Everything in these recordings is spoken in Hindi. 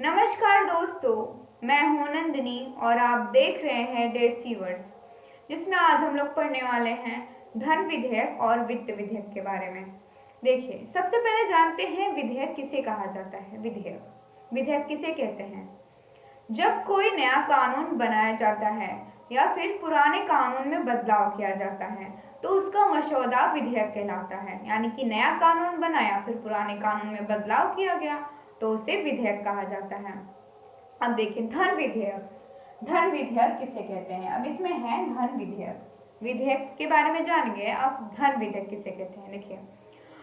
नमस्कार दोस्तों, मैं हूं नंदिनी और आप देख रहे हैं डेट सीवर्स, जिसमें आज हम लोग पढ़ने वाले हैं धन विधेयक और वित्त विधेयक के बारे में। देखिए, सबसे पहले जानते हैं विधेयक किसे कहा जाता है। विधेयक विधेयक किसे कहते हैं? जब कोई नया कानून बनाया जाता है या फिर पुराने कानून में बदलाव किया जाता है तो उसका मसौदा विधेयक कहलाता है। यानी कि नया कानून बना या फिर पुराने कानून में बदलाव किया गया तो उसे विधेयक कहा जाता है। अब देखिए, धन विधेयक। धन विधेयक किसे कहते हैं? अब इसमें है धन विधेयक। विधेयक के बारे में जान गए, अब धन विधेयक किसे कहते हैं। देखिए,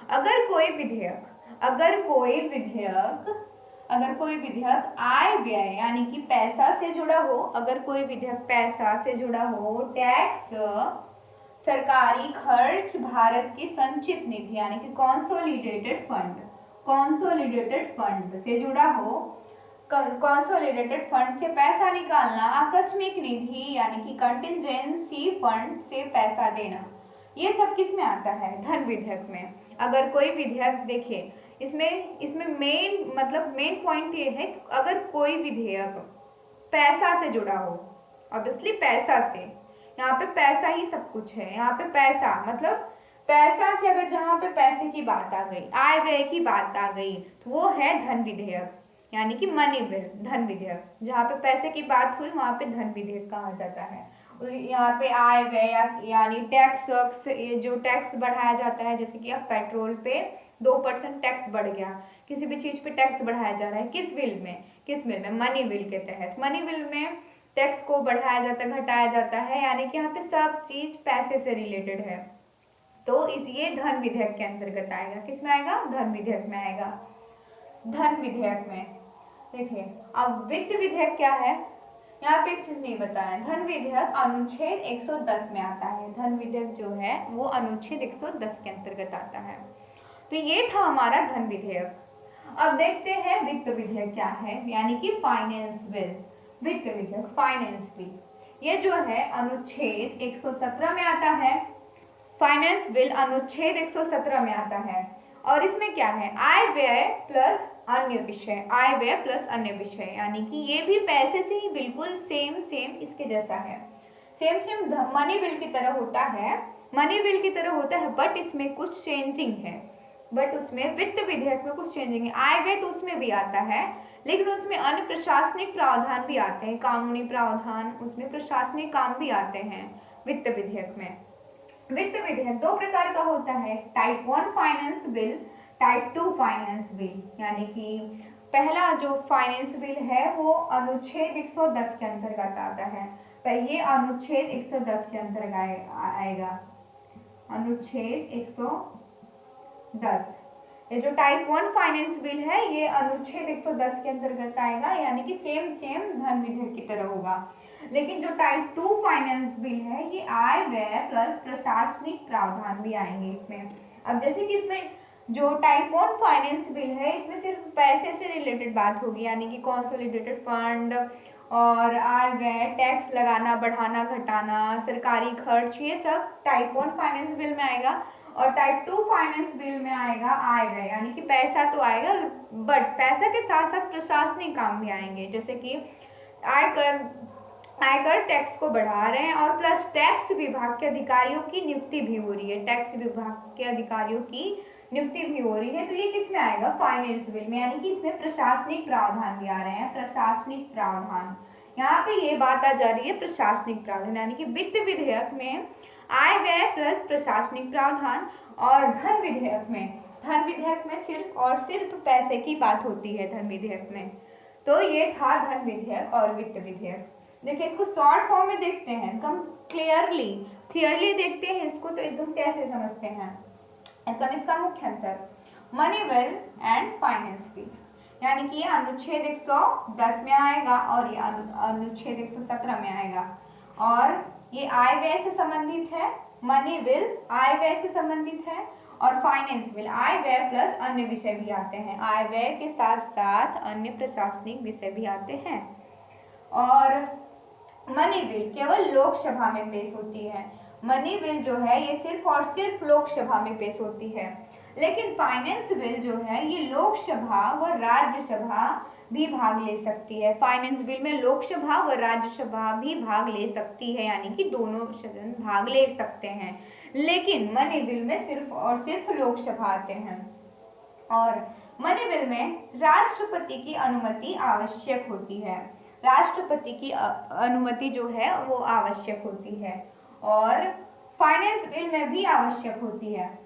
अगर कोई विधेयक अगर कोई विधेयक आय व्यय यानी कि पैसा से जुड़ा हो, अगर कोई विधेयक पैसा से जुड़ा हो, टैक्स, सरकारी खर्च, भारत की संचित निधि यानी कि कॉन्सोलिडेटेड फंड से जुड़ा हो, कॉन्सोलिडेटेड फंड से पैसा निकालना, आकस्मिक निधि यानी कि कंटिजेंसी फंड से पैसा देना, ये सब किस में आता है? धन विधेयक में। अगर कोई विधेयक, देखिए इसमें मेन पॉइंट ये है, अगर कोई विधेयक पैसा से जुड़ा हो, ऑब्वियसली पैसा से, यहाँ पे पैसा ही सब कुछ है। यहाँ पे पैसा मतलब पैसा से, अगर जहाँ पे पैसे की बात आ गई, आय व्यय की बात आ गई, तो वो है धन विधेयक यानी कि मनी बिल। धन विधेयक, जहाँ पे पैसे की बात हुई वहां पे धन विधेयक कहा जाता है। यहाँ पे आय व्यय यानी टैक्स, जो टैक्स बढ़ाया जाता है, जैसे कि अब पेट्रोल पे 2% टैक्स बढ़ गया, किसी भी चीज पे टैक्स बढ़ाया जा रहा है, किस बिल में? मनी बिल के तहत। मनी बिल में टैक्स को बढ़ाया जाता है, घटाया जाता है, यानी कि यहाँ पे सब चीज पैसे से रिलेटेड है, तो इस ये धन विधेयक के अंतर्गत आएगा। किस में आएगा? धन विधेयक में आएगा। धन विधेयक में देखिए, अब वित्त विधेयक क्या है, यहाँ पे एक चीज नहीं बताया। धन विधेयक अनुच्छेद 110 में आता है। धन विधेयक जो है वो अनुच्छेद 110 के अंतर्गत आता है। तो ये था हमारा धन विधेयक। अब देखते हैं वित्त विधेयक क्या है, यानी कि फाइनेंस बिल। वित्त विधेयक, फाइनेंस बिल, ये जो है अनुच्छेद 117 में आता है। फाइनेंस बिल अनुच्छेद 117 में आता है और इसमें क्या है? आय व्यय प्लस अन्य विषय। आय व्यय प्लस अन्य विषय यानी कि ये भी पैसे से ही बिल्कुल सेम इसके जैसा है। सेम मनी बिल की तरह होता है, बट इसमें कुछ चेंजिंग है। बट उसमें वित्त विधेयक में कुछ चेंजिंग है। आय व्यय तो उसमें भी आता है, लेकिन उसमें अन्य प्रशासनिक प्रावधान भी आते हैं, कानूनी प्रावधान, उसमें प्रशासनिक काम भी आते हैं वित्त विधेयक में। वित्त विधेयक दो प्रकार का होता है, type 1 finance bill, type 2 finance bill. यानी कि पहला जो फाइनेंस बिल है वो अनुच्छेद 110 के अंतर्गत आता है। तो ये अनुच्छेद 110 के अंतर्गत आएगा। अनुच्छेद 110, ये जो टाइप 1 फाइनेंस बिल है ये अनुच्छेद 110 के अंतर्गत आएगा, यानी कि सेम धन विधेयक की तरह होगा। लेकिन जो टाइप 2 फाइनेंस बिल है ये आय व्यय प्लस प्रशासनिक प्रावधान भी आएंगे इसमें। अब जैसे कि इसमें जो टाइप 1 फाइनेंस बिल है इसमें सिर्फ पैसे से रिलेटेड बात होगी, यानी कि कॉन्सोलिडेटेड फंड और आय व्यय, टैक्स लगाना, बढ़ाना, घटाना, सरकारी खर्च, ये सब टाइप 1 फाइनेंस बिल में आएगा। और टाइप 2 फाइनेंस बिल में आएगा आय व्यय, यानी कि पैसा तो आएगा, बट पैसा के साथ साथ प्रशासनिक काम भी आएंगे, जैसे कि आयकर टैक्स को बढ़ा रहे हैं और प्लस टैक्स विभाग के अधिकारियों की नियुक्ति भी हो रही है। टैक्स विभाग के अधिकारियों की नियुक्ति भी हो रही है, तो ये किस में आएगा? फाइनेंस बिल में, यानी कि इसमें प्रशासनिक प्रावधान भी आ रहे हैं। प्रशासनिक प्रावधान, यहाँ पे ये बात आ जा रही है प्रशासनिक प्रावधान, यानी कि वित्त विधेयक में आय व्यय प्लस प्रशासनिक प्रावधान, और धन विधेयक में सिर्फ और सिर्फ पैसे की बात होती है धन विधेयक में। तो ये था धन विधेयक और वित्त विधेयक। देखिए, इसको शॉर्ट फॉर्म में देखते हैं, एकदम क्लियरली देखते हैं इसको, तो एकदम कैसे समझते हैं। एकदम इसका मुख्य अंतर, money bill and finance bill, यानी कि ये अनुच्छेद 110 में आएगा और ये अनुच्छेद 117 में आएगा। और ये आय व्यय से संबंधित है, मनी बिल आय व्यय से संबंधित है, और फाइनेंस बिल आय व्यय प्लस अन्य विषय भी आते हैं। आय व्यय के साथ साथ अन्य प्रशासनिक विषय भी आते हैं। और मनी बिल केवल लोकसभा में पेश होती है। मनी बिल जो है ये सिर्फ और सिर्फ लोकसभा में पेश होती है। लेकिन फाइनेंस बिल जो है ये लोकसभा व राज्यसभा भी भाग ले सकती है। फाइनेंस बिल में लोकसभा व राज्यसभा भी भाग ले सकती है, यानी कि दोनों सदन भाग ले सकते हैं। लेकिन मनी बिल में सिर्फ और सिर्फ लोकसभा आते हैं। और मनी बिल में राष्ट्रपति की अनुमति आवश्यक होती है। राष्ट्रपति की अनुमति जो है वो आवश्यक होती है। और फाइनेंस बिल में भी आवश्यक होती है।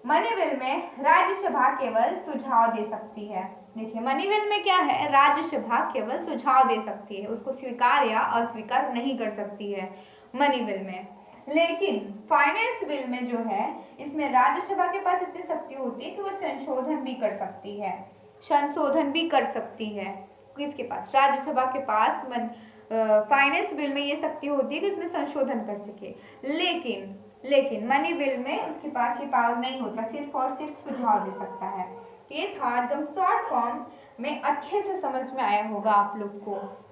मनी बिल में राज्यसभा केवल सुझाव दे सकती है। देखिए मनी बिल में क्या है, राज्यसभा केवल सुझाव दे सकती है, उसको स्वीकार या अस्वीकार नहीं कर सकती है मनी बिल में। लेकिन फाइनेंस बिल में जो है इसमें राज्यसभा के पास इतनी शक्ति होती है कि वो संशोधन भी कर सकती है। संशोधन भी कर सकती है किसके पास, राज्यसभा के पास। फाइनेंस बिल में ये शक्ति होती है कि उसमें संशोधन कर सके। लेकिन मनी बिल में उसके पास ये पावर नहीं होता, सिर्फ और सिर्फ सुझाव दे सकता है। ये था एकदम शॉर्ट फॉर्म में, अच्छे से समझ में आया होगा आप लोग को।